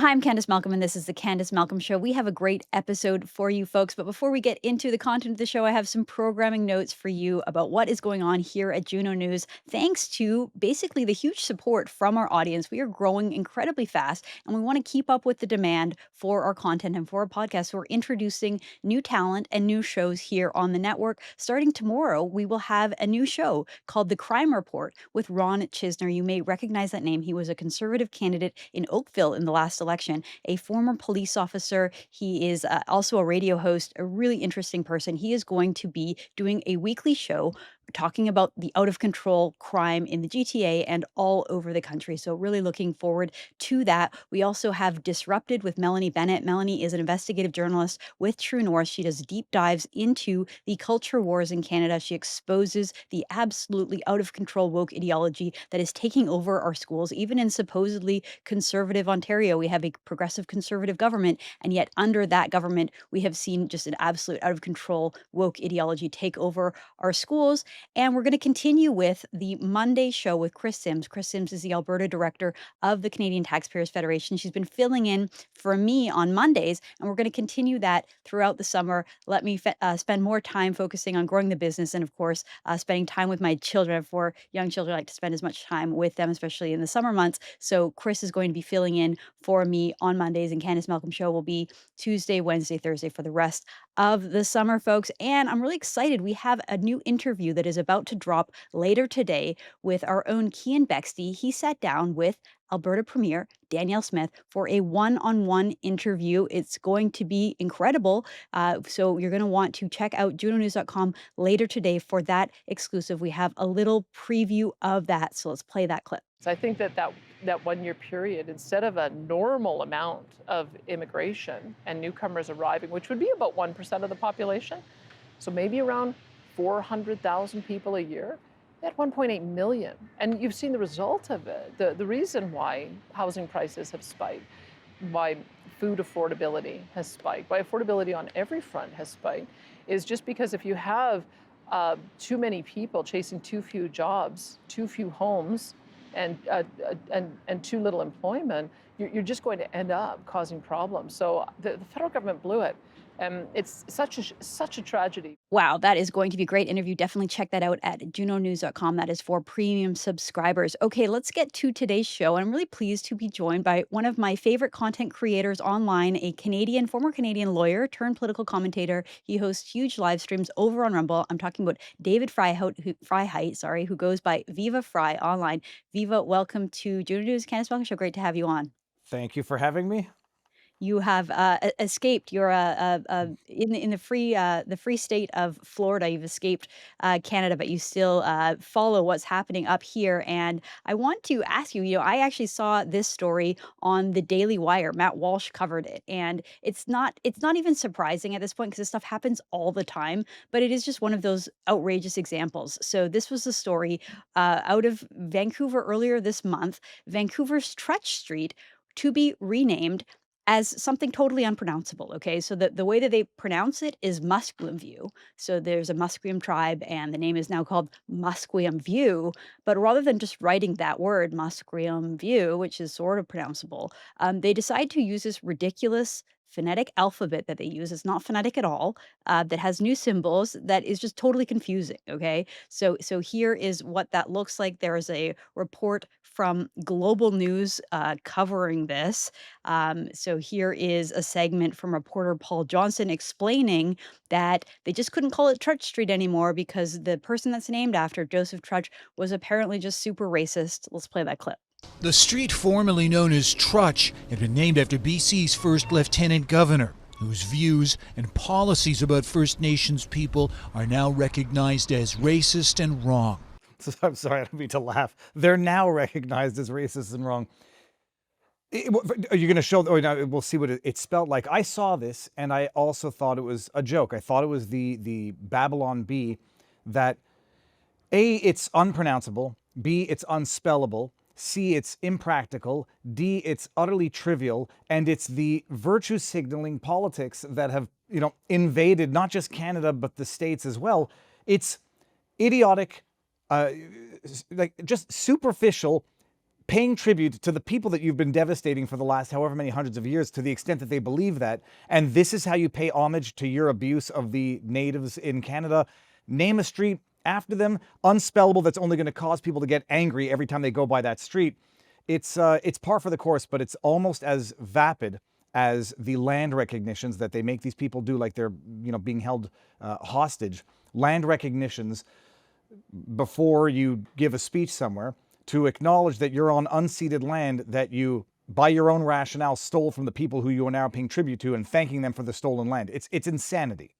Hi, I'm Candice Malcolm, and this is the Candice Malcolm Show. We have a great episode for you folks, but before we get into the content of the show, I have some programming notes for you about what is going on here at Juno News. Thanks to basically the huge support from our audience, we are growing incredibly fast, and we want to keep up with the demand for our content and for our podcast. So we're introducing new talent and new shows here on the network. Starting tomorrow, we will have a new show called The Crime Report with Ron Chisner. You may recognize that name. He was a conservative candidate in Oakville in the last election, a former police officer. He is also a radio host, a really interesting person. He is going to be doing a weekly show talking about the out of control crime in the GTA and all over the country. So, really looking forward to that. We also have Disrupted with Melanie Bennett. Melanie is an investigative journalist with True North. She does deep dives into the culture wars in Canada. She exposes the absolutely out of control woke ideology that is taking over our schools. Even in supposedly conservative Ontario, we have a progressive conservative government. And yet, under that government, we have seen just an absolute out of control woke ideology take over our schools. And we're going to continue with the Monday show with Chris Sims. Chris Sims is the Alberta director of the Canadian Taxpayers Federation. She's been filling in for me on Mondays, and we're going to continue that throughout the summer. Let me spend more time focusing on growing the business and, of course, spending time with my children. I have 4 young children. I like to spend as much time with them, especially in the summer months. So Chris is going to be filling in for me on Mondays, and Candice Malcolm Show will be Tuesday, Wednesday, Thursday for the rest of the summer, folks. And I'm really excited. We have a new interview that is about to drop later today with our own Cian Bexty. He sat down with Alberta Premier Danielle Smith for a one-on-one interview. It's going to be incredible. So you're going to want to check out junonews.com later today for that exclusive. We have a little preview of that. So let's play that clip. So I think that 1 year period, instead of a normal amount of immigration and newcomers arriving, which would be about 1% of the population, so maybe around 400,000 people a year, they had 1.8 million. And you've seen the result of it. The reason why housing prices have spiked, why food affordability has spiked, why affordability on every front has spiked, is just because if you have too many people chasing too few jobs, too few homes, and too little employment, you're just going to end up causing problems. So the federal government blew it. It's such a tragedy. Wow, that is going to be a great interview. Definitely check that out at junonews.com. That is for premium subscribers. Okay, let's get to today's show. I'm really pleased to be joined by one of my favorite content creators online, a former Canadian lawyer turned political commentator. He hosts huge live streams over on Rumble. I'm talking about David Freiheit, who goes by Viva Frei online. Viva, welcome to Juno News Candice Malcolm Show. Great to have you on. Thank you for having me. You have escaped. You're in the free state of Florida. You've escaped Canada, but you still follow what's happening up here. And I want to ask you. I actually saw this story on the Daily Wire. Matt Walsh covered it, and it's not even surprising at this point because this stuff happens all the time. But it is just one of those outrageous examples. So this was the story out of Vancouver earlier this month. Vancouver's Trutch Street to be renamed as something totally unpronounceable. Okay, so the way that they pronounce it is Musqueamview. So there's a Musqueam tribe, and the name is now called Musqueamview. But rather than just writing that word Musqueamview, which is sort of pronounceable, they decide to use this ridiculous phonetic alphabet that they use. It's not phonetic at all. That has new symbols that is just totally confusing. Okay, so here is what that looks like. There is a report from Global News covering this. So here is a segment from reporter Paul Johnson explaining that they just couldn't call it Trutch Street anymore because the person that's named after, Joseph Trutch, was apparently just super racist. Let's play that clip. The street formerly known as Trutch had been named after BC's first lieutenant governor, whose views and policies about First Nations people are now recognized as racist and wrong. I'm sorry, I don't mean to laugh. They're now recognized as racist and wrong. Are you going to show? We'll see what it's spelled like. I saw this, and I also thought it was a joke. I thought it was the Babylon Bee, that A, it's unpronounceable, B, it's unspellable, C, it's impractical, D, it's utterly trivial, and it's the virtue signaling politics that have, invaded not just Canada, but the States as well. It's idiotic, like just superficial paying tribute to the people that you've been devastating for the last however many hundreds of years, to the extent that they believe that. And this is how you pay homage to your abuse of the natives in Canada. Name a street after them, unspellable, that's only going to cause people to get angry every time they go by that street. It's par for the course, but it's almost as vapid as the land recognitions that they make these people do, like they're, being held hostage. Land recognitions before you give a speech somewhere, to acknowledge that you're on unceded land that you, by your own rationale, stole from the people who you are now paying tribute to, and thanking them for the stolen land. It's insanity.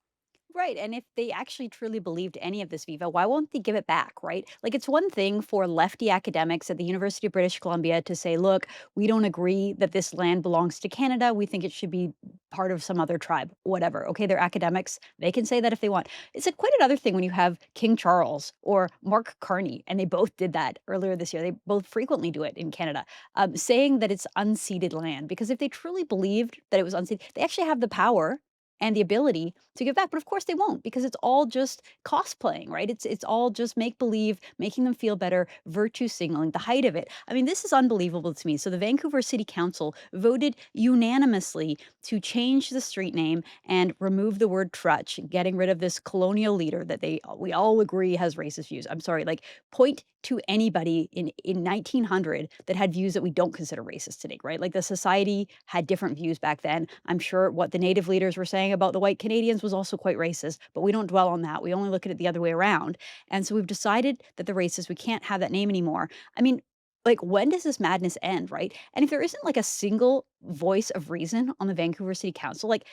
Right. And if they actually truly believed any of this, Viva, why won't they give it back, right? Like, it's one thing for lefty academics at the University of British Columbia to say, look, we don't agree that this land belongs to Canada. We think it should be part of some other tribe, whatever. Okay, they're academics. They can say that if they want. It's quite another thing when you have King Charles or Mark Carney, and they both did that earlier this year. They both frequently do it in Canada, saying that it's unceded land. Because if they truly believed that it was unceded, they actually have the power and the ability to give back. But of course they won't, because it's all just cosplaying, right? It's all just make believe, making them feel better, virtue signaling, the height of it. I mean, this is unbelievable to me. So the Vancouver City Council voted unanimously to change the street name and remove the word Trutch, getting rid of this colonial leader that we all agree has racist views. I'm sorry, like, point to anybody in 1900 that had views that we don't consider racist today, right? Like, the society had different views back then. I'm sure what the native leaders were saying about the white Canadians was also quite racist, but we don't dwell on that. We only look at it the other way around. And so we've decided that the racist, we can't have that name anymore. I mean, like, when does this madness end, right? And if there isn't like a single voice of reason on the Vancouver City Council, like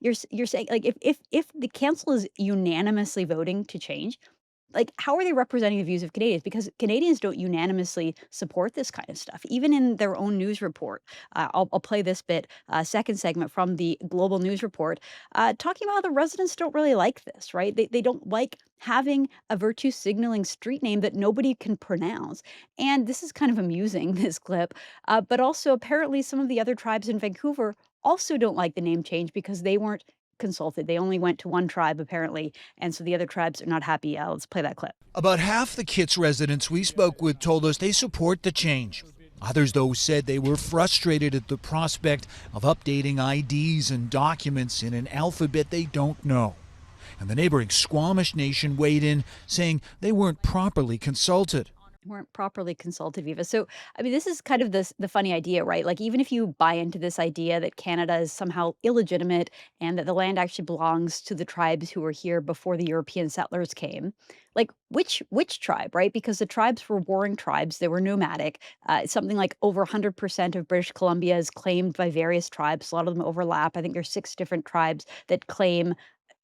you're saying, like, if the council is unanimously voting to change, like, how are they representing the views of Canadians? Because Canadians don't unanimously support this kind of stuff, even in their own news report. I'll play this bit, second segment from the Global News Report, talking about how the residents don't really like this, right? They don't like having a virtue signaling street name that nobody can pronounce. And this is kind of amusing, this clip. But also, apparently, some of the other tribes in Vancouver also don't like the name change because they weren't consulted. They only went to one tribe, apparently, and so the other tribes are not happy. Let's play that clip. About half the Kits residents we spoke with told us they support the change. Others, though, said they were frustrated at the prospect of updating IDs and documents in an alphabet they don't know. And the neighboring Squamish Nation weighed in, saying they weren't properly consulted. Weren't properly consulted, Viva. So, I mean, this is kind of the funny idea, right? Like, even if you buy into this idea that Canada is somehow illegitimate and that the land actually belongs to the tribes who were here before the European settlers came, like, which tribe, right? Because the tribes were warring tribes, they were nomadic. Something like over 100% of British Columbia is claimed by various tribes. A lot of them overlap. I think there's 6 different tribes that claim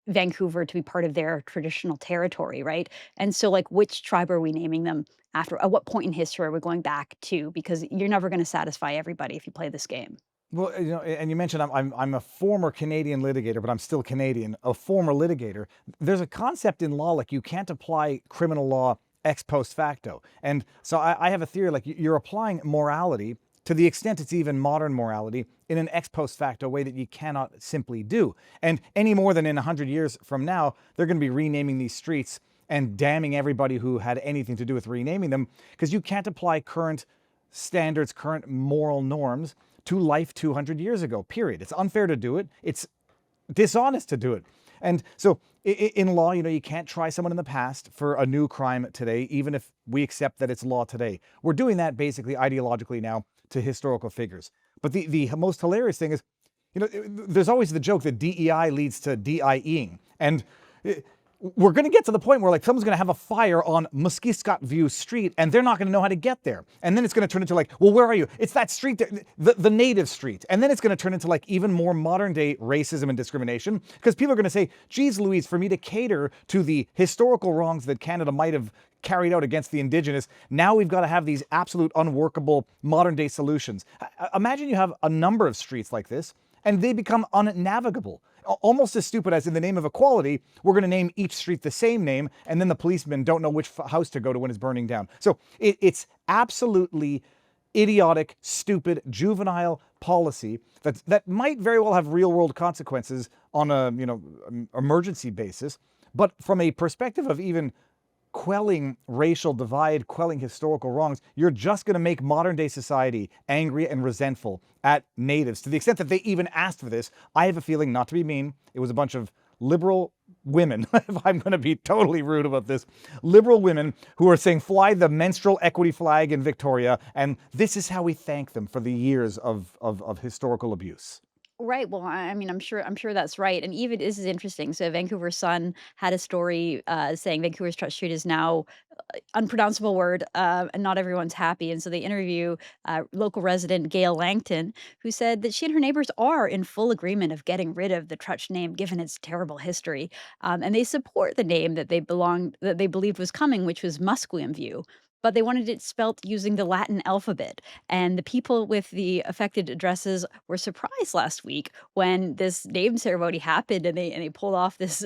Vancouver to be part of their traditional territory, right? And so, like, which tribe are we naming them after? At what point in history are we going back to? Because you're never going to satisfy everybody if you play this game. Well, and you mentioned I'm a former Canadian litigator, but I'm still Canadian, a former litigator. There's a concept in law, like, you can't apply criminal law ex post facto. And so I have a theory, like, you're applying morality, to the extent it's even modern morality, in an ex post facto way that you cannot simply do. And any more than in 100 years from now, they're going to be renaming these streets and damning everybody who had anything to do with renaming them, because you can't apply current standards, current moral norms to life 200 years ago, period. It's unfair to do it. It's dishonest to do it. And so in law, you can't try someone in the past for a new crime today, even if we accept that it's law today. We're doing that basically ideologically now to historical figures. But the most hilarious thing is, there's always the joke that DEI leads to DIEing. And we're going to get to the point where, like, someone's going to have a fire on Musqueamview Street and they're not going to know how to get there. And then it's going to turn into, like, well, where are you? It's that street, the native street. And then it's going to turn into, like, even more modern day racism and discrimination, because people are going to say, geez, Louise, for me to cater to the historical wrongs that Canada might have carried out against the Indigenous, now we've got to have these absolute unworkable modern day solutions. Imagine you have a number of streets like this and they become unnavigable. Almost as stupid as, in the name of equality, we're going to name each street the same name, and then the policemen don't know which house to go to when it's burning down. So it's absolutely idiotic, stupid, juvenile policy that might very well have real world consequences on a emergency basis. But from a perspective of even quelling racial divide, quelling historical wrongs, you're just going to make modern day society angry and resentful at natives to the extent that they even asked for this. I have a feeling, not to be mean, it was a bunch of liberal women, if I'm going to be totally rude about this, liberal women who are saying fly the menstrual equity flag in Victoria, and this is how we thank them for the years of historical abuse. Right. Well, I mean, I'm sure that's right. And even this is interesting. So Vancouver Sun had a story saying Vancouver's Trutch Street is now unpronounceable word, and not everyone's happy. And so they interview local resident Gail Langton, who said that she and her neighbors are in full agreement of getting rid of the Trutch name, given its terrible history, and they support the name that they believed was coming, which was Musqueamview. But they wanted it spelt using the Latin alphabet. And the people with the affected addresses were surprised last week when this name ceremony happened and they pulled off this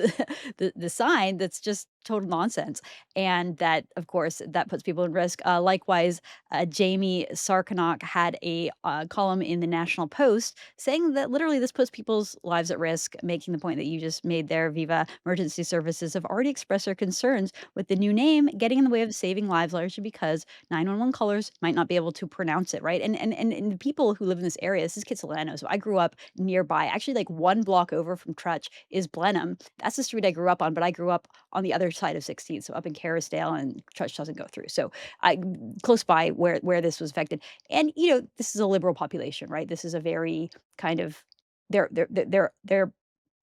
the sign that's just total nonsense. And that, of course, that puts people in risk. Likewise, Jamie Sarkanock had a column in the National Post saying that literally this puts people's lives at risk, making the point that you just made there. Viva Emergency Services have already expressed their concerns with the new name getting in the way of saving lives, largely because 911 callers might not be able to pronounce it, right? And the people who live in this area, this is Kitsilano. So I grew up nearby. Actually, like 1 block over from Trutch is Blenheim. That's the street I grew up on, but I grew up on the other side of 16th, so up in Carrisdale, and Trutch doesn't go through. So I close by where this was affected. And this is a liberal population, right? This is a very kind of they're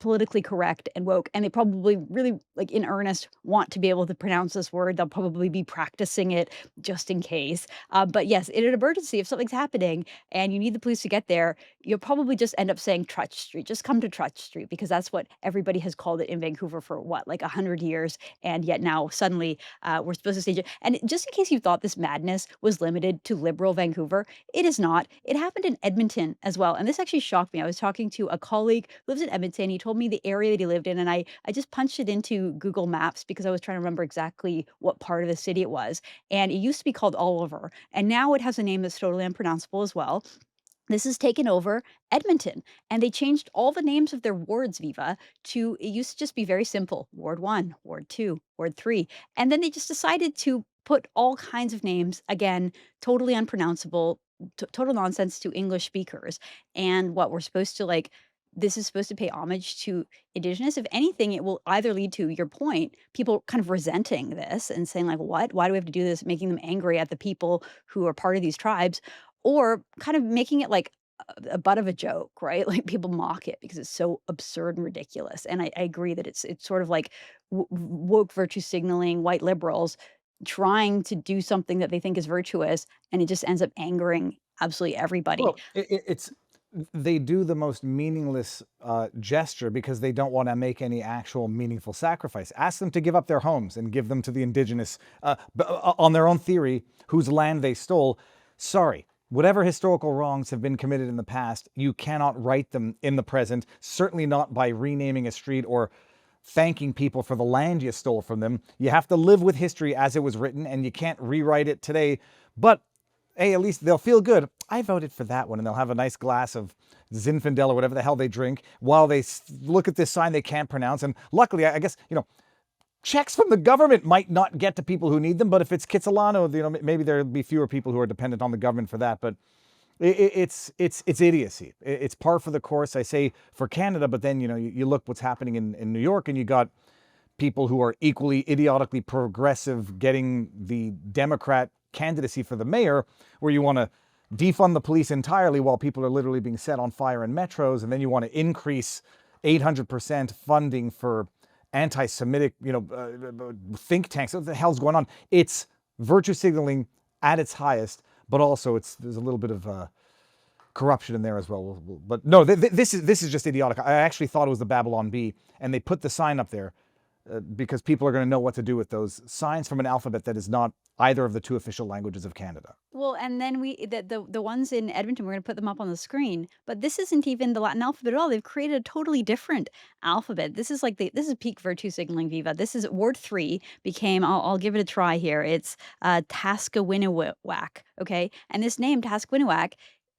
politically correct and woke, and they probably really, like, in earnest, want to be able to pronounce this word. They'll probably be practicing it just in case. But yes, in an emergency, if something's happening and you need the police to get there, you'll probably just end up saying Trutch Street. Just come to Trutch Street, because that's what everybody has called it in Vancouver for what, like 100 years, and yet now suddenly we're supposed to stage it. And just in case you thought this madness was limited to liberal Vancouver, it is not. It happened in Edmonton as well, and this actually shocked me. I was talking to a colleague who lives in Edmonton. He told me the area that he lived in, and I just punched it into Google Maps because I was trying to remember exactly what part of the city it was. And it used to be called Oliver, and now it has a name that's totally unpronounceable as well. This has taken over Edmonton, and they changed all the names of their wards, Viva, to it used to just be very simple: Ward 1, Ward 2, Ward 3. And then they just decided to put all kinds of names, again, totally unpronounceable, total nonsense to English speakers. And what we're supposed to like, this is supposed to pay homage to Indigenous. If anything, it will either lead to your point, people kind of resenting this and saying, like, what? Why do we have to do this? Making them angry at the people who are part of these tribes, or kind of making it like a butt of a joke, right? Like people mock it because it's so absurd and ridiculous. And I agree that it's sort of like woke virtue signaling white liberals trying to do something that they think is virtuous, and it just ends up angering absolutely everybody. Well, it's they do the most meaningless gesture because they don't want to make any actual meaningful sacrifice. Ask them to give up their homes and give them to the indigenous on their own theory, whose land they stole. Sorry. Whatever historical wrongs have been committed in the past, you cannot right them in the present, certainly not by renaming a street or thanking people for the land you stole from them. You have to live with history as it was written, and you can't rewrite it today. But hey, at least they'll feel good. I voted for that one, and they'll have a nice glass of Zinfandel or whatever the hell they drink while they look at this sign they can't pronounce. And luckily, I guess, checks from the government might not get to people who need them, but if it's Kitsilano, maybe there'll be fewer people who are dependent on the government for that. But it's idiocy. It's par for the course, I say, for Canada. But then, you look what's happening in New York, and you got people who are equally idiotically progressive getting the Democrat candidacy for the mayor, where you want to defund the police entirely while people are literally being set on fire in metros, and then you want to increase 800% funding for anti-Semitic, think tanks. What the hell's going on? It's virtue signaling at its highest, but also there's a little bit of corruption in there as well. But no, this is just idiotic. I actually thought it was the Babylon Bee, and they put the sign up there because people are going to know what to do with those signs from an alphabet that is not either of the two official languages of Canada. Well, and then the ones in Edmonton, we're going to put them up on the screen, but this isn't even the Latin alphabet at all. They've created a totally different alphabet. This is like this is peak virtue signaling, Viva. This is Ward 3 became, I'll give it a try here. It's Tasquewinnawak, okay? And this name, Tasquewinnawak,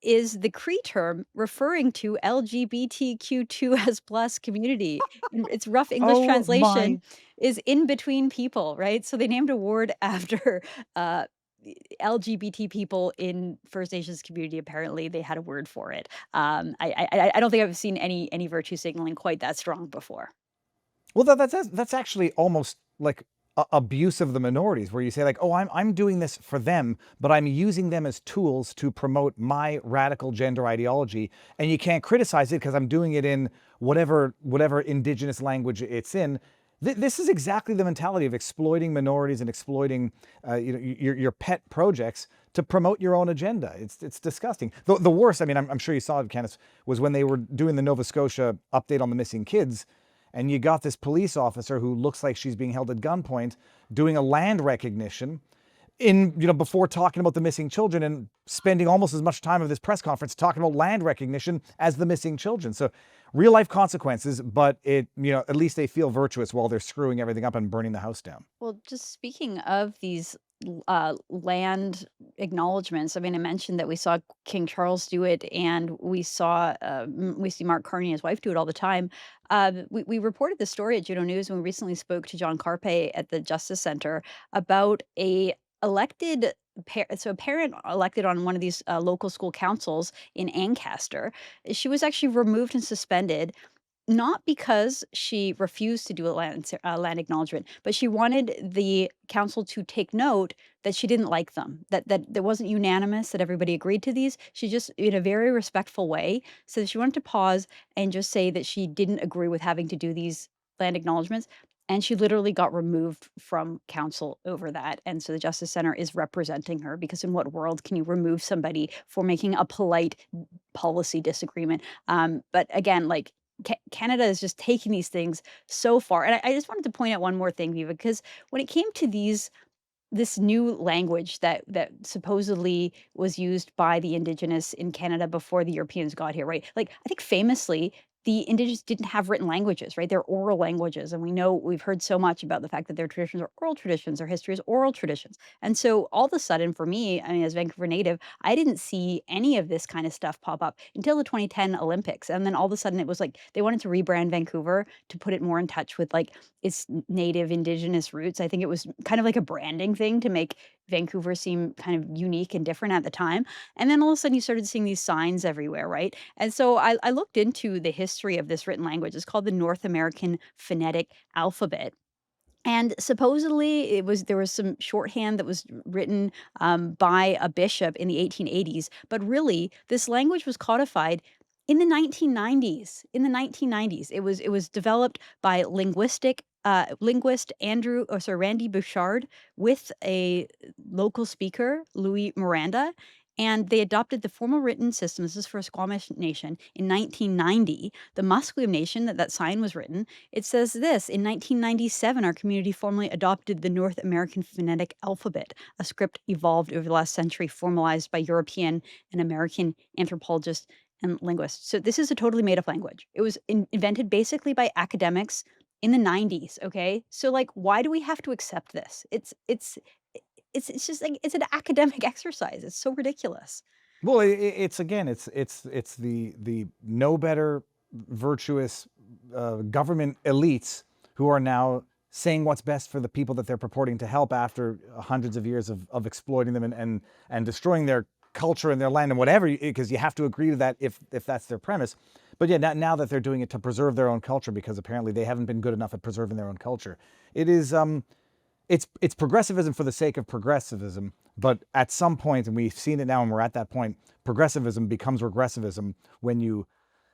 is the Cree term referring to LGBTQ2S plus community. In its rough English Oh translation my. is in between people, right? So they named a word after uh, LGBT people in First Nations community. Apparently, they had a word for it. I don't think I've seen any virtue signaling quite that strong before. Well, that's actually almost like abuse of the minorities, where you say like, oh, I'm doing this for them, but I'm using them as tools to promote my radical gender ideology, and you can't criticize it because I'm doing it in whatever indigenous language it's in. This is exactly the mentality of exploiting minorities and exploiting your pet projects to promote your own agenda. It's disgusting. The worst, I mean, I'm sure you saw it, Candice, was when they were doing the Nova Scotia update on the missing kids, and you got this police officer who looks like she's being held at gunpoint doing a land recognition before talking about the missing children, and spending almost as much time of this press conference talking about land recognition as the missing children. So real life consequences, but at least they feel virtuous while they're screwing everything up and burning the house down. Well, just speaking of these land acknowledgements, I mean, I mentioned that we saw King Charles do it, and we see Mark Carney and his wife do it all the time. We reported the story at Juno News when we recently spoke to John Carpe at the Justice Center about a parent elected on one of these local school councils in Ancaster. She was actually removed and suspended, not because she refused to do a land acknowledgement, but she wanted the council to take note that she didn't like them, that wasn't unanimous, that everybody agreed to these. She just, in a very respectful way, said she wanted to pause and just say that she didn't agree with having to do these land acknowledgements. And she literally got removed from council over that. And so the Justice Center is representing her, because in what world can you remove somebody for making a polite policy disagreement? But again, like, Canada is just taking these things so far. And I just wanted to point out one more thing, Viva, because when it came to this new language that supposedly was used by the Indigenous in Canada before the Europeans got here, right? Like, I think famously, the Indigenous didn't have written languages, right? They're oral languages. And we've heard so much about the fact that their traditions are oral traditions, their history is oral traditions. And so all of a sudden, for me, I mean, as Vancouver native, I didn't see any of this kind of stuff pop up until the 2010 Olympics. And then all of a sudden, it was like they wanted to rebrand Vancouver to put it more in touch with like its native Indigenous roots. I think it was kind of like a branding thing to make Vancouver seem kind of unique and different at the time. And then all of a sudden, you started seeing these signs everywhere, right? And so I looked into the history of this written language. It's called the North American Phonetic Alphabet. And supposedly there was some shorthand that was written by a bishop in the 1880s. But really, this language was codified in the 1990s. In the 1990s, it was developed by linguist Randy Bouchard with a local speaker, Louis Miranda, and they adopted the formal written system. This is for a Squamish nation in 1990. The Musqueam nation that sign was written. It says this: in 1997, our community formally adopted the North American Phonetic Alphabet, a script evolved over the last century, formalized by European and American anthropologists and linguists. So this is a totally made up language. It was invented basically by academics in the 90s. Okay. So like, why do we have to accept this? It's just like, it's an academic exercise. It's so ridiculous. Well, it's again, it's the no better virtuous government elites who are now saying what's best for the people that they're purporting to help after hundreds of years of exploiting them and destroying their culture and their land and whatever, because you have to agree to that if that's their premise. But yeah, now that they're doing it to preserve their own culture, because apparently they haven't been good enough at preserving their own culture. It is it's progressivism for the sake of progressivism, but at some point, and we've seen it now and we're at that point, progressivism becomes regressivism when you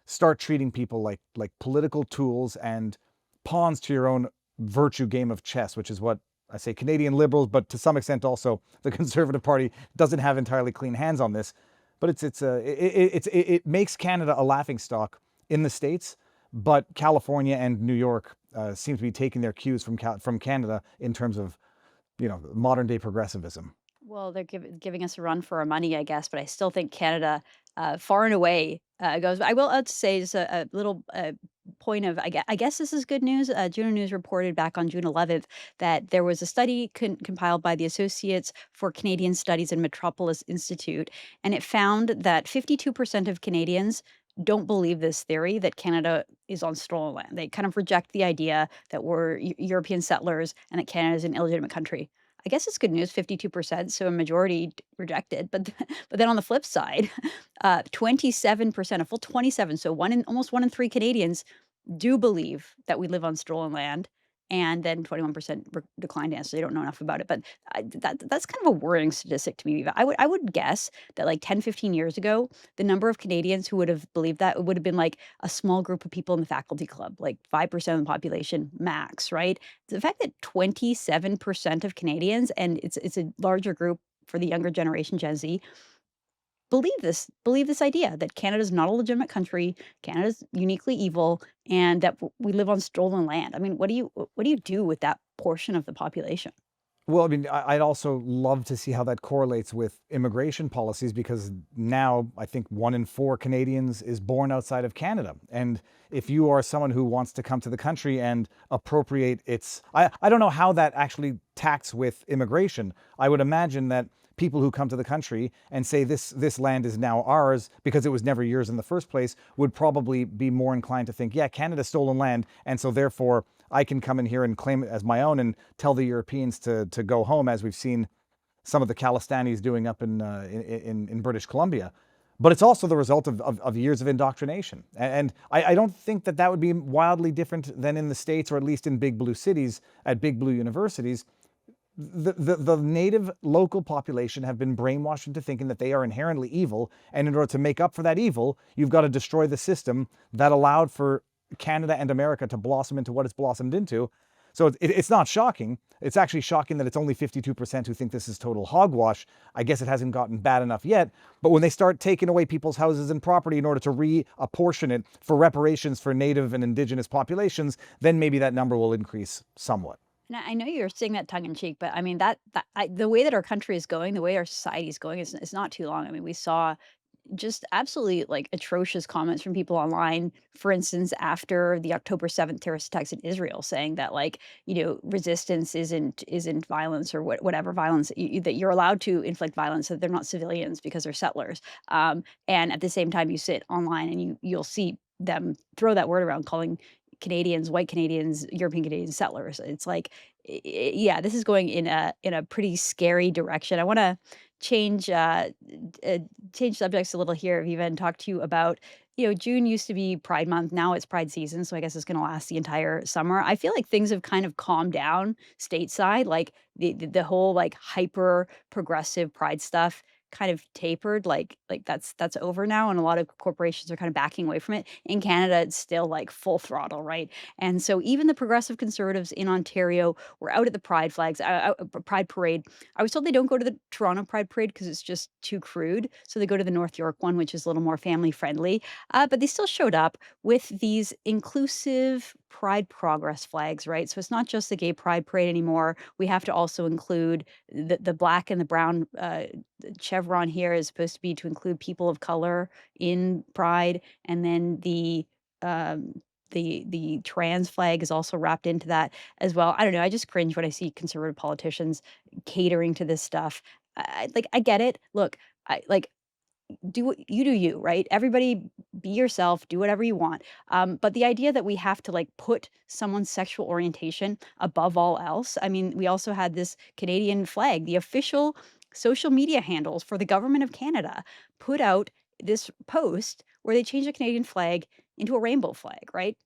start treating people like political tools and pawns to your own virtue game of chess, which is what I say Canadian Liberals, but to some extent also the Conservative Party doesn't have entirely clean hands on this. But it makes Canada a laughingstock in the States, but California and New York seem to be taking their cues from Canada in terms of modern day progressivism. Well, they're giving us a run for our money, I guess, but I still think Canada, far and away, goes. I will say just a little point of, I guess this is good news. Juno News reported back on June 11th that there was a study compiled by the Associates for Canadian Studies and Metropolis Institute, and it found that 52% of Canadians don't believe this theory that Canada is on stolen land. They kind of reject the idea that we're European settlers and that Canada is an illegitimate country. I guess it's good news, 52%, so a majority reject it. But but then on the flip side, 27%, a full 27, so almost 1 in 3 Canadians do believe that we live on stolen land, and then 21% decline to answer. They don't know enough about it. But that's kind of a worrying statistic to me. Viva. I would guess that like 10, 15 years ago, the number of Canadians who would have believed that would have been like a small group of people in the faculty club, like 5% of the population max, right? The fact that 27% of Canadians, and it's a larger group for the younger generation, Gen Z, believe this idea that Canada's not a legitimate country, Canada's uniquely evil, and that we live on stolen land. I mean, what do you do with that portion of the population? Well, I mean, I'd also love to see how that correlates with immigration policies because now I think 1 in 4 Canadians is born outside of Canada. And if you are someone who wants to come to the country and appropriate I don't know how that actually tacks with immigration. I would imagine that people who come to the country and say this land is now ours because it was never yours in the first place would probably be more inclined to think, yeah, Canada's stolen land, and so therefore I can come in here and claim it as my own and tell the Europeans to go home, as we've seen some of the Khalistanis doing up in British Columbia. But it's also the result of years of indoctrination. And I don't think that would be wildly different than in the States, or at least in big blue cities at big blue universities. The native local population have been brainwashed into thinking that they are inherently evil, and in order to make up for that evil, you've got to destroy the system that allowed for Canada and America to blossom into what it's blossomed into. So it's not shocking. It's actually shocking that it's only 52% who think this is total hogwash. I guess it hasn't gotten bad enough yet. But when they start taking away people's houses and property in order to reapportion it for reparations for Native and Indigenous populations, then maybe that number will increase somewhat. And I know you're saying that tongue in cheek, but I mean the way that our country is going, the way our society is going, is not too long. I mean, we saw just absolutely like atrocious comments from people online, for instance, after the October 7th terrorist attacks in Israel, saying that like, resistance isn't violence, or whatever violence that you're allowed to inflict violence, that they're not civilians because they're settlers. And at the same time, you sit online and you'll see them throw that word around, calling Canadians, white Canadians, European Canadians settlers. It's like, yeah, this is going in a pretty scary direction. I want to change change subjects a little here, Viva, and talk to you about, June used to be Pride Month. Now it's Pride season, so I guess it's going to last the entire summer. I feel like things have kind of calmed down stateside, like the whole like hyper progressive Pride stuff kind of tapered, like that's over now, and a lot of corporations are kind of backing away from it. In Canada, it's still like full throttle, right? And so even the progressive conservatives in Ontario were out at the Pride parade. I was told they don't go to the Toronto Pride parade because it's just too crude, so they go to the North York one, which is a little more family friendly. But they still showed up with these inclusive Pride progress flags, right? So it's not just the gay Pride parade anymore. We have to also include the black and the brown chevron here is supposed to be to include people of color in Pride, and then the trans flag is also wrapped into that as well. I don't know. I just cringe when I see conservative politicians catering to this stuff. I get it. Look, I like do you, right? Everybody be yourself, do whatever you want. But the idea that we have to like put someone's sexual orientation above all else. I mean, we also had this Canadian flag, the official social media handles for the government of Canada put out this post where they changed the Canadian flag into a rainbow flag, right?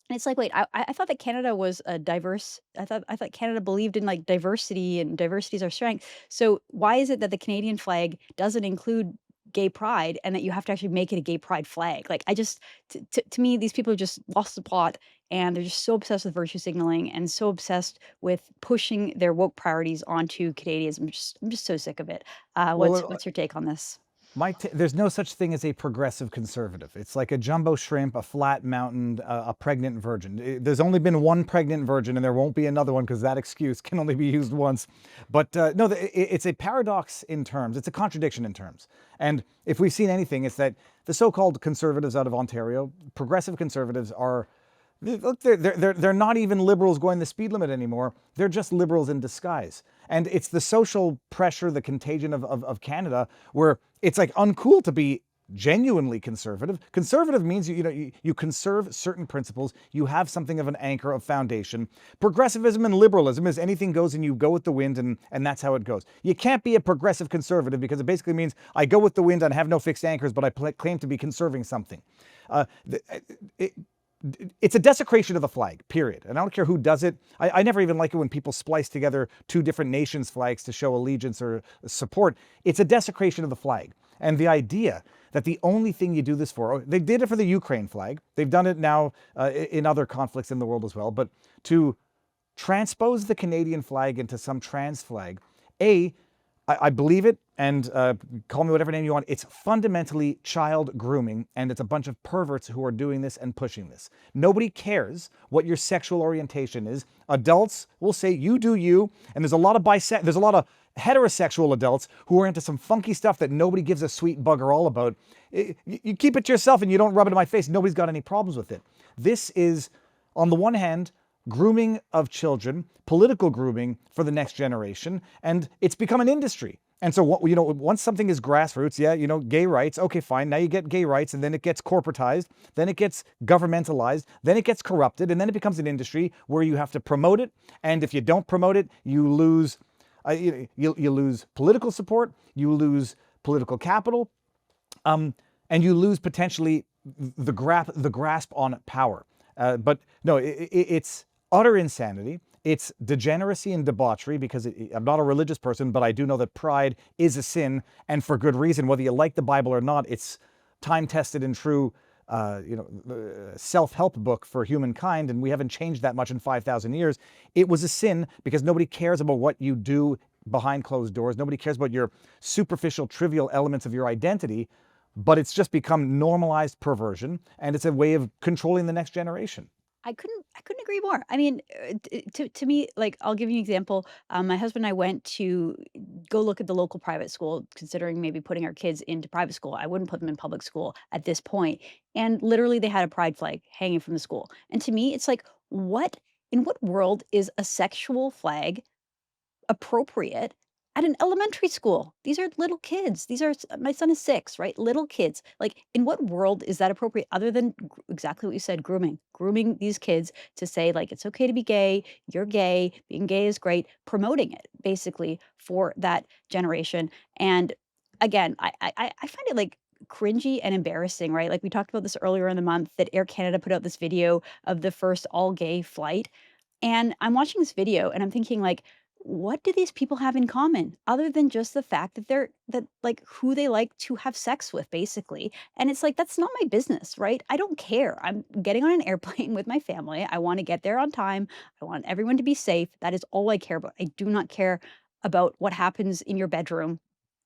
And it's like, wait, I thought that Canada was a diverse. I thought Canada believed in like diversity, and diversity is our strength. So why is it that the Canadian flag doesn't include gay pride, and that you have to actually make it a gay pride flag? Like, I just, to me, these people have just lost the plot, and they're just so obsessed with virtue signaling and so obsessed with pushing their woke priorities onto Canadians. I'm just so sick of it. Well, What's your take on this? there's no such thing as a progressive conservative. It's like a jumbo shrimp, a flat mountain, a pregnant virgin. There's only been one pregnant virgin, and there won't be another one because that excuse can only be used once. But no, it's a paradox in terms. It's a contradiction in terms. And if we've seen anything, it's that the so-called conservatives out of Ontario, progressive conservatives, are Look, they're not even liberals going the speed limit anymore. They're just liberals in disguise. And it's the social pressure, the contagion of Canada, where it's like uncool to be genuinely conservative. Conservative means you conserve certain principles. You have something of an anchor, of foundation. Progressivism and liberalism is anything goes and you go with the wind, and that's how it goes. You can't be a progressive conservative because it basically means I go with the wind and have no fixed anchors, but I claim to be conserving something. It's a desecration of the flag, period. And I don't care who does it. I never even like it when people splice together two different nations' flags to show allegiance or support. It's a desecration of the flag. And the idea that the only thing you do this for, they did it for the Ukraine flag. They've done it now in other conflicts in the world as well. But to transpose the Canadian flag into some trans flag, I believe it, and call me whatever name you want. It's fundamentally child grooming, and it's a bunch of perverts who are doing this and pushing this. Nobody cares what your sexual orientation is. Adults will say you do you, and there's a lot of heterosexual adults who are into some funky stuff that nobody gives a sweet bugger all about. You keep it to yourself and you don't rub it in my face. Nobody's got any problems with it. This is, on the one hand, grooming of children, political grooming for the next generation, and it's become an industry. And so, once something is grassroots, gay rights, okay, fine, now you get gay rights, and then it gets corporatized, then it gets governmentalized, then it gets corrupted, and then it becomes an industry where you have to promote it, and if you don't promote it, you lose you lose political support, you lose political capital, and you lose potentially the grasp on power. But no, it's utter insanity. It's degeneracy and debauchery, because I'm not a religious person, but I do know that pride is a sin, and for good reason. Whether you like the Bible or not, it's time-tested and true, self-help book for humankind, and we haven't changed that much in 5,000 years. It was a sin because nobody cares about what you do behind closed doors. Nobody cares about your superficial, trivial elements of your identity, but it's just become normalized perversion, and it's a way of controlling the next generation. I couldn't agree more. I mean, to me, like, I'll give you an example. My husband and I went to go look at the local private school, considering maybe putting our kids into private school. I wouldn't put them in public school at this point. And literally, they had a pride flag hanging from the school. And to me, it's like, in what world is a sexual flag appropriate at an elementary school? These are little kids. My son is 6, right? Little kids. Like, in what world is that appropriate other than exactly what you said, grooming these kids to say, like, it's okay to be gay, you're gay, being gay is great, promoting it basically for that generation. And again, I find it like cringy and embarrassing, right? Like, we talked about this earlier in the month that Air Canada put out this video of the first all gay flight. And I'm watching this video and I'm thinking, like, what do these people have in common other than just the fact that like who they like to have sex with, basically? And it's like, that's not my business, right? I don't care. I'm getting on an airplane with my family. I want to get there on time. I want everyone to be safe. That is all I care about. I do not care about what happens in your bedroom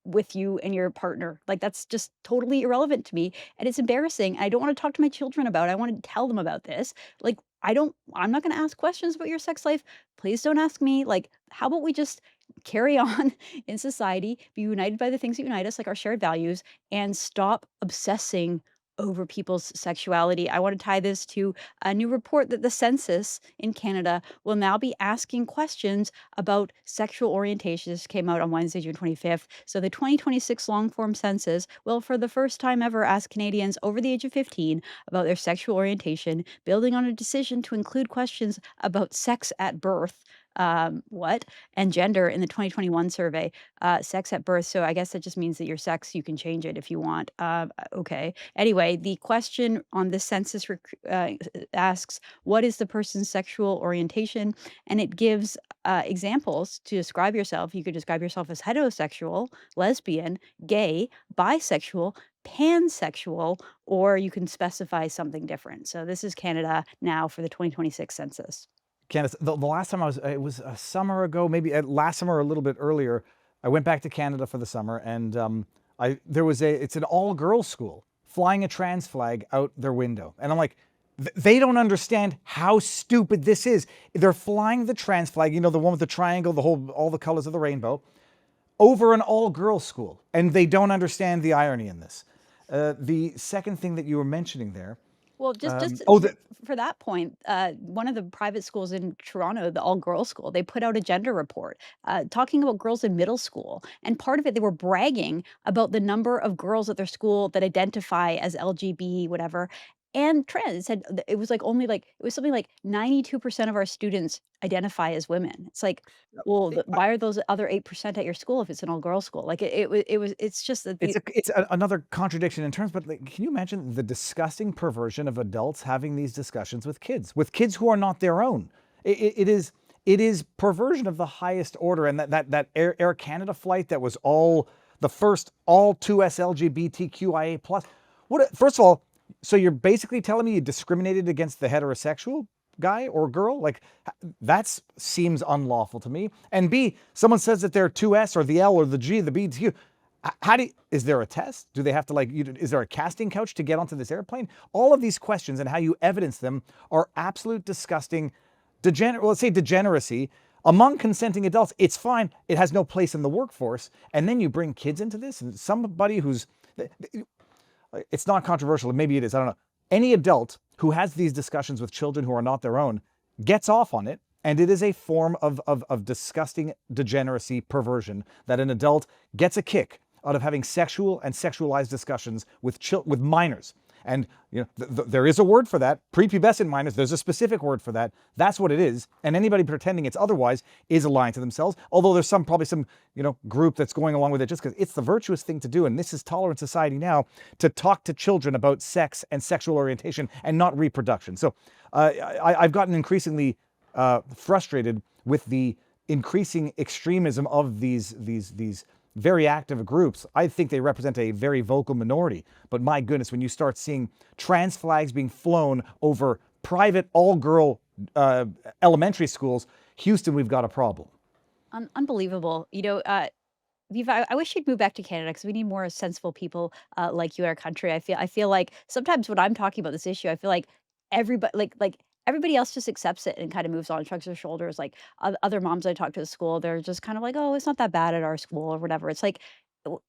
with you and your partner. Like, that's just totally irrelevant to me, and it's embarrassing. I don't want to talk to my children about it. I want to tell them about this. Like, I'm not going to ask questions about your sex life. Please don't ask me. Like, how about we just carry on in society, be united by the things that unite us, like our shared values, and stop obsessing over people's sexuality. I want to tie this to a new report that the census in Canada will now be asking questions about sexual orientation. This came out on Wednesday, June 25th. So the 2026 long form census will, for the first time ever, ask Canadians over the age of 15 about their sexual orientation, building on a decision to include questions about sex at birth. And gender in the 2021 survey, sex at birth. So I guess that just means that your sex, you can change it if you want. Okay. Anyway, the question on the census asks, what is the person's sexual orientation? And it gives examples to describe yourself. You could describe yourself as heterosexual, lesbian, gay, bisexual, pansexual, or you can specify something different. So this is Canada now for the 2026 census. Candice, the last time it was a summer ago, maybe last summer or a little bit earlier, I went back to Canada for the summer, and it's an all-girls school flying a trans flag out their window. And I'm like, they don't understand how stupid this is. They're flying the trans flag, the one with the triangle, all the colors of the rainbow, over an all-girls school. And they don't understand the irony in this. The second thing that you were mentioning there Well, just Oh, the, for that point, one of the private schools in Toronto, the all-girls school, they put out a gender report, talking about girls in middle school, and part of it, they were bragging about the number of girls at their school that identify as LGBT, whatever, and trans. It said it was like only like it was something like 92% of our students identify as women. It's like, well, why are those other 8% at your school if it's an all-girls school? Like it's just that the another contradiction in terms, but like, can you imagine the disgusting perversion of adults having these discussions with kids who are not their own? It is perversion of the highest order, and that Air Canada flight that was all the first all 2S LGBTQIA plus. First of all, so you're basically telling me you discriminated against the heterosexual guy or girl? Like, that seems unlawful to me. And B, someone says that they're 2S or the L or the G, the B, the Q. Is there a test? Do they have to is there a casting couch to get onto this airplane? All of these questions and how you evidence them are absolute disgusting, let's say degeneracy among consenting adults. It's fine. It has no place in the workforce. And then you bring kids into this, and somebody who's, it's not controversial. Maybe it is. I don't know. Any adult who has these discussions with children who are not their own gets off on it. And it is a form of disgusting degeneracy, perversion, that an adult gets a kick out of having sexual and sexualized discussions with minors. And there is a word for that, prepubescent minors. There's a specific word for that. That's what it is. And anybody pretending it's otherwise is lying to themselves. Although there's probably some group that's going along with it just because it's the virtuous thing to do. And this is tolerant society now, to talk to children about sex and sexual orientation and not reproduction. So I've gotten increasingly frustrated with the increasing extremism of these very active groups. I think they represent a very vocal minority. But my goodness, when you start seeing trans flags being flown over private all-girl elementary schools, Houston, we've got a problem. Unbelievable. Viva, I wish you'd move back to Canada because we need more sensible people like you in our country. I feel like sometimes when I'm talking about this issue, I feel like everybody everybody else just accepts it and kind of moves on, shrugs their shoulders. Like other moms I talk to at school, they're just kind of like, oh, it's not that bad at our school or whatever. It's like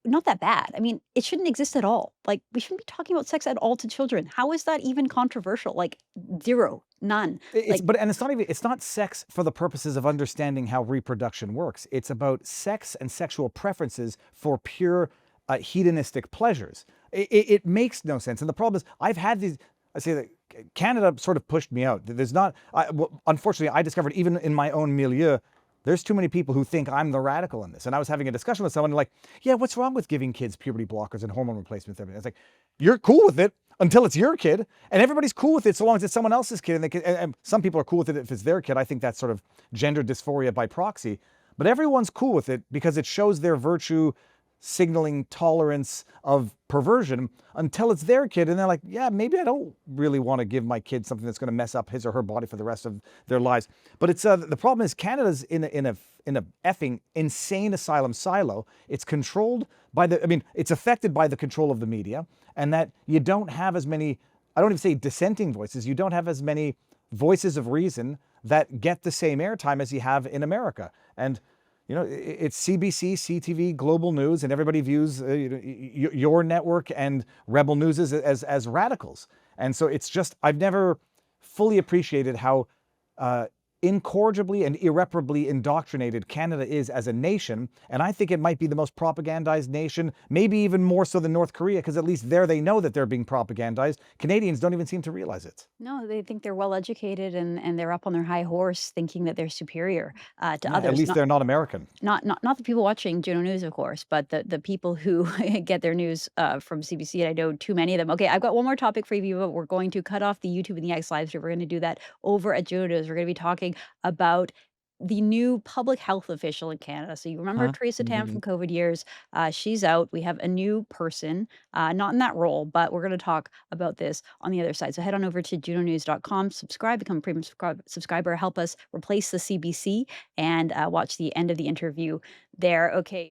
not that bad. I mean, it shouldn't exist at all. Like we shouldn't be talking about sex at all to children. How is that even controversial? Like zero, none. Like It's not sex for the purposes of understanding how reproduction works. It's about sex and sexual preferences for pure hedonistic pleasures. It makes no sense. And the problem is, I've had these. I say that Canada sort of pushed me out. Unfortunately, I discovered even in my own milieu, there's too many people who think I'm the radical in this. And I was having a discussion with someone like, yeah, what's wrong with giving kids puberty blockers and hormone replacement therapy? It's like, you're cool with it until it's your kid, and everybody's cool with it so long as it's someone else's kid. And some people are cool with it if it's their kid. I think that's sort of gender dysphoria by proxy. But everyone's cool with it because it shows their virtue signaling tolerance of perversion until it's their kid. And they're like, yeah, maybe I don't really want to give my kid something that's going to mess up his or her body for the rest of their lives. But it's the problem is Canada's in a effing insane asylum silo. It's controlled by it's affected by the control of the media, and that you don't have as many, I don't even say dissenting voices, you don't have as many voices of reason that get the same airtime as you have in America. And it's CBC, CTV, Global News, and everybody views your network and Rebel News as radicals. And so it's just, I've never fully appreciated how incorrigibly and irreparably indoctrinated Canada is as a nation. And I think it might be the most propagandized nation, maybe even more so than North Korea, because at least there they know that they're being propagandized. Canadians don't even seem to realize it. no, they think they're well educated and they're up on their high horse, thinking that they're superior to Yeah, others. at least they're not American. Not the people watching Juno News, of course, but the people who get their news from CBC. And I know too many of them. Okay, I've got one more topic for you, Viva. We're going to cut off the YouTube and the X live stream. We're going to do that over at Juno News. We're going to be talking about the new public health official in Canada. So you remember Huh? Teresa Tam from COVID years? She's out. We have a new person, not in that role, but we're going to talk about this on the other side. So head on over to junonews.com, subscribe, become a premium subscriber, help us replace the CBC, and watch the end of the interview there. Okay.